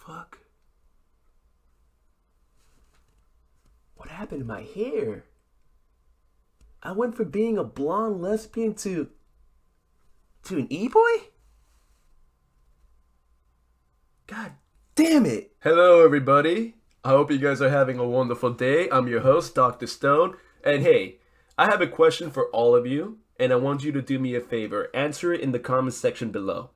Fuck? What happened to my hair? I went from being a blonde lesbian to an e-boy? God damn it! Hello everybody. I hope you guys are having a wonderful day. I'm your host, Dr.Stoned. And hey, I have a question for all of you, and I want you to do me a favor. Answer it in the comment section below.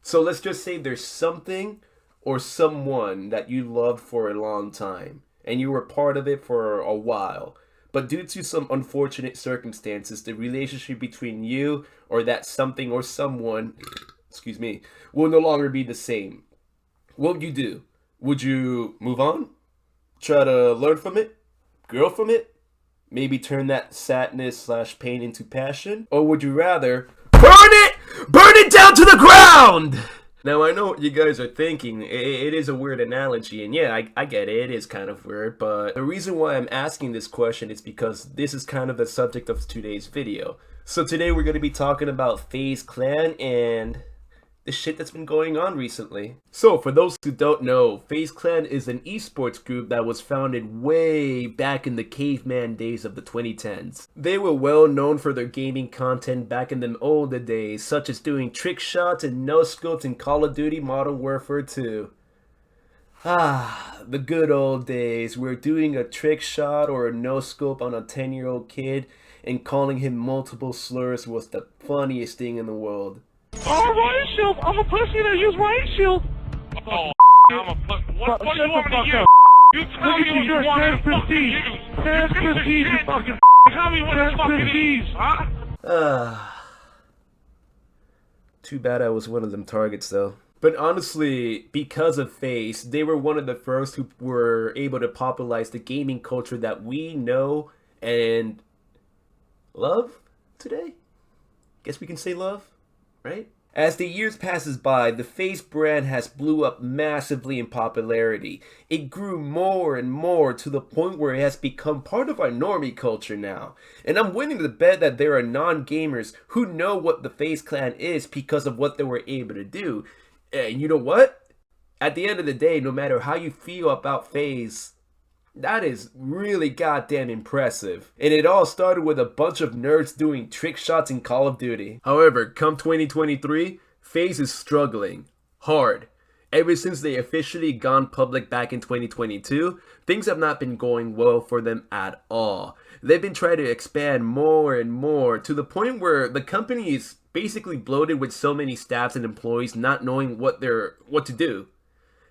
So let's just say there's something or someone that you loved for a long time, and you were part of it for a while. But due to some unfortunate circumstances, the relationship between you or that something or someone, excuse me, will no longer be the same. What would you do? Would you move on? Try to learn from it? Grow from it? Maybe turn that sadness/pain into passion? Or would you rather burn it? Burn it down to the ground! Now, I know what you guys are thinking. It is a weird analogy, and yeah, I get it. It is kind of weird, but the reason why I'm asking this question is because this is kind of the subject of today's video. So today we're going to be talking about FaZe Clan and the shit that's been going on recently. So for those who don't know, FaZe Clan is an esports group that was founded way back in the caveman days of the 2010s. They were well known for their gaming content back in them older days, such as doing trick shots and no-scopes in Call of Duty Modern Warfare 2. The good old days. We're doing a trick shot or a no-scope on a 10-year-old kid and calling him multiple slurs was the funniest thing in the world. Oh, riot shield! I'm a pussy that use riot shield! Oh, I'm a fuck. What do you want me to use? You tell me what you want me to fucking use. That's prestige, you fucking Tell me what the fuck it is, huh? Too bad I was one of them targets though. But honestly, because of FaZe, they were one of the first who were able to popularize the gaming culture that we know and love today? Guess we can say love, right? As the years passes by, the FaZe brand has blew up massively in popularity. It grew more and more to the point where it has become part of our normie culture now. And I'm willing to bet that there are non-gamers who know what the FaZe Clan is because of what they were able to do. And you know what? At the end of the day, no matter how you feel about FaZe, that is really goddamn impressive. And it all started with a bunch of nerds doing trick shots in Call of Duty. However, come 2023, FaZe is struggling hard. Ever since they officially gone public back in 2022, things have not been going well for them at all. They've been trying to expand more and more to the point where the company is basically bloated with so many staffs and employees not knowing what to do.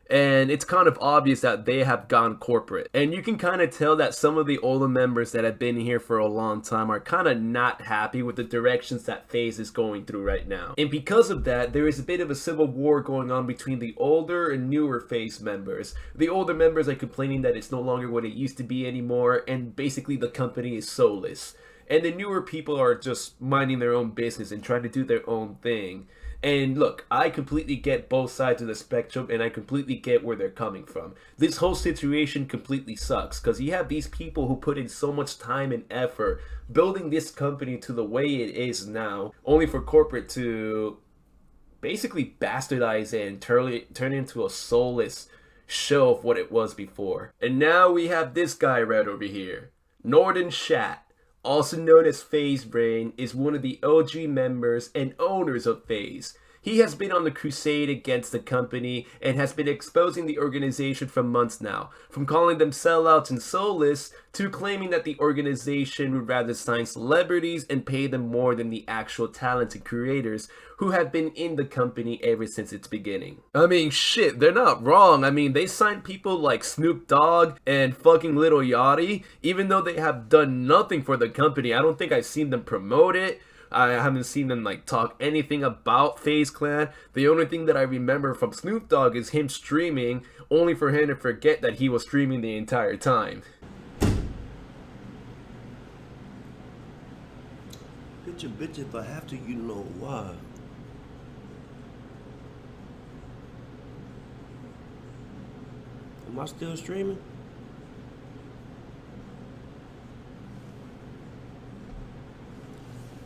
And it's kind of obvious that they have gone corporate. And you can kind of tell that some of the older members that have been here for a long time are kind of not happy with the directions that FaZe is going through right now. And because of that, there is a bit of a civil war going on between the older and newer FaZe members. The older members are complaining that it's no longer what it used to be anymore, and basically the company is soulless. And the newer people are just minding their own business and trying to do their own thing. And look, I completely get both sides of the spectrum, and I completely get where they're coming from. This whole situation completely sucks, because you have these people who put in so much time and effort building this company to the way it is now, only for corporate to basically bastardize it and turn it into a soulless show of what it was before. And now we have this guy right over here. Northern Shat, also known as FaZe Brain, is one of the OG members and owners of FaZe. He has been on the crusade against the company and has been exposing the organization for months now, from calling them sellouts and soulless to claiming that the organization would rather sign celebrities and pay them more than the actual talented creators who have been in the company ever since its beginning. I mean, shit, they're not wrong. I mean, they signed people like Snoop Dogg and fucking Lil Yachty, even though they have done nothing for the company. I don't think I've seen them promote it. I haven't seen them like talk anything about FaZe Clan. The only thing that I remember from Snoop Dogg is him streaming, only for him to forget that he was streaming the entire time. Bitch, if I have to, you know why. Am I still streaming?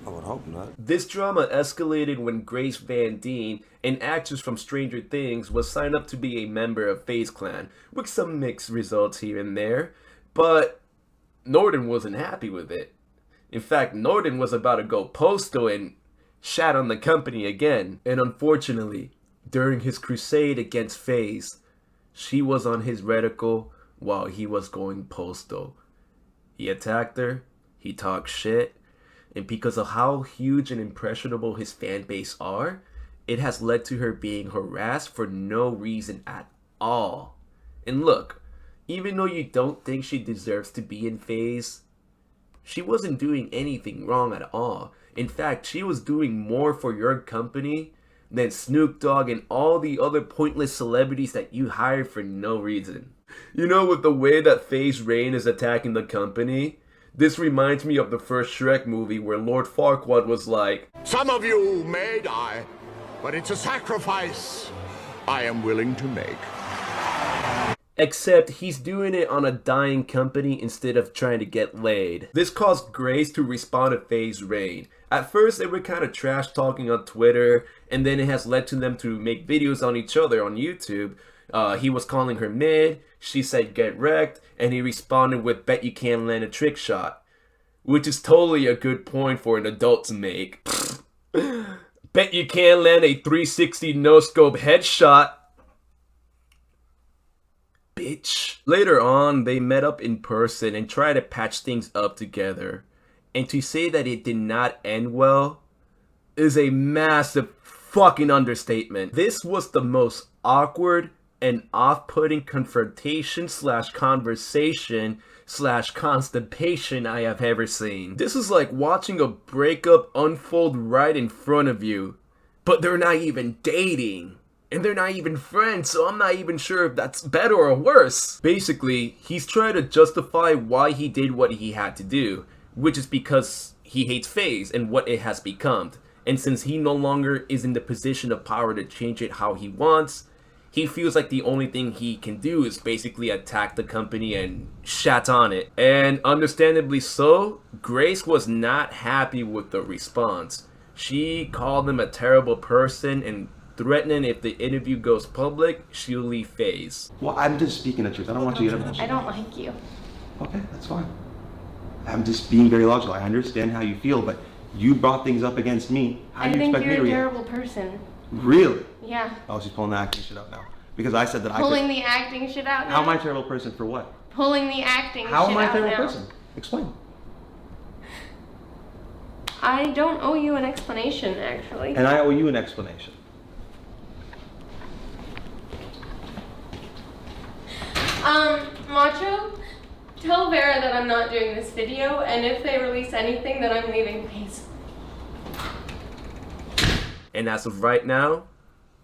I would hope not. about. This drama escalated when Grace Van Dien, an actress from Stranger Things, was signed up to be a member of FaZe Clan, with some mixed results here and there, but Norton wasn't happy with it. In fact, Norton was about to go postal and shat on the company again, and unfortunately, during his crusade against FaZe, she was on his reticle while he was going postal. He attacked her, he talked shit, and because of how huge and impressionable his fan base are, it has led to her being harassed for no reason at all. And look, even though you don't think she deserves to be in FaZe, she wasn't doing anything wrong at all. In fact, she was doing more for your company than Snoop Dogg and all the other pointless celebrities that you hired for no reason. You know, with the way that FaZe Rain is attacking the company, this reminds me of the first Shrek movie where Lord Farquaad was like, "Some of you may die, but it's a sacrifice I am willing to make." except he's doing it on a dying company instead of trying to get laid. This caused Grace to respond to FaZe Rain. At first, they were kind of trash talking on Twitter, and then it has led to them to make videos on each other on YouTube. He was calling her mid, she said get wrecked, and he responded with bet you can't land a trick shot. Which is totally a good point for an adult to make. Bet you can't land a 360 no-scope headshot. Bitch. Later on, they met up in person and tried to patch things up together. And to say that it did not end well is a massive fucking understatement. This was the most awkward and off-putting confrontation slash conversation slash constipation I have ever seen. This is like watching a breakup unfold right in front of you, but they're not even dating. And they're not even friends, so I'm not even sure if that's better or worse. Basically, he's trying to justify why he did what he had to do, which is because he hates FaZe and what it has become. And since he no longer is in the position of power to change it how he wants, he feels like the only thing he can do is basically attack the company and shat on it. And understandably so, Grace was not happy with the response. She called him a terrible person and threatening if the interview goes public, she'll leave FaZe. Well, I'm just speaking the truth. I don't want you to get emotional. I don't like you. Okay, that's fine. I'm just being very logical. I understand how you feel, but you brought things up against me. How do you expect me to I think you're a react? terrible person. Really? Yeah. Oh, she's pulling the acting shit out now. Because I said that Pulling the acting shit out now? How am I a terrible person for what? Pulling the acting How shit am I a out terrible now. person? Explain. I don't owe you an explanation, actually. And I owe you an explanation. Macho, tell Vera that I'm not doing this video, and if they release anything, then I'm leaving FaZe. And as of right now,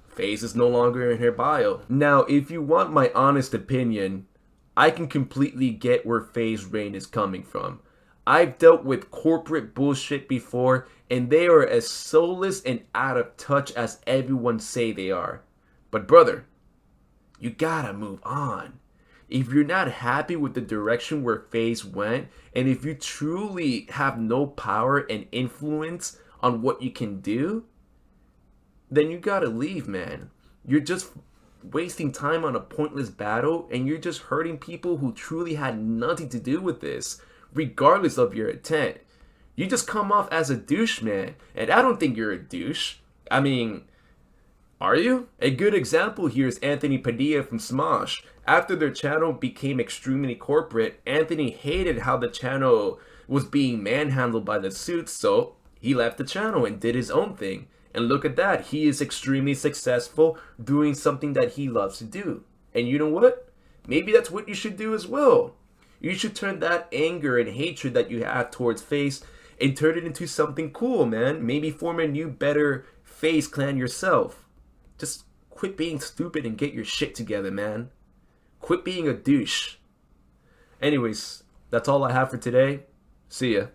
FaZe is no longer in her bio. Now, if you want my honest opinion, I can completely get where FaZe Rain is coming from. I've dealt with corporate bullshit before, and they are as soulless and out of touch as everyone say they are. But brother, you gotta move on. If you're not happy with the direction where FaZe went, and if you truly have no power and influence on what you can do, then you gotta leave, man. You're just wasting time on a pointless battle, and you're just hurting people who truly had nothing to do with this, regardless of your intent. You just come off as a douche, man, and I don't think you're a douche. I mean, are you? A good example here is Anthony Padilla from Smosh. After their channel became extremely corporate, Anthony hated how the channel was being manhandled by the suits, so he left the channel and did his own thing. And look at that, he is extremely successful doing something that he loves to do. And you know what? Maybe that's what you should do as well. You should turn that anger and hatred that you have towards FaZe and turn it into something cool, man. Maybe form a new, better FaZe clan yourself. Just quit being stupid and get your shit together, man. Quit being a douche. Anyways, that's all I have for today. See ya.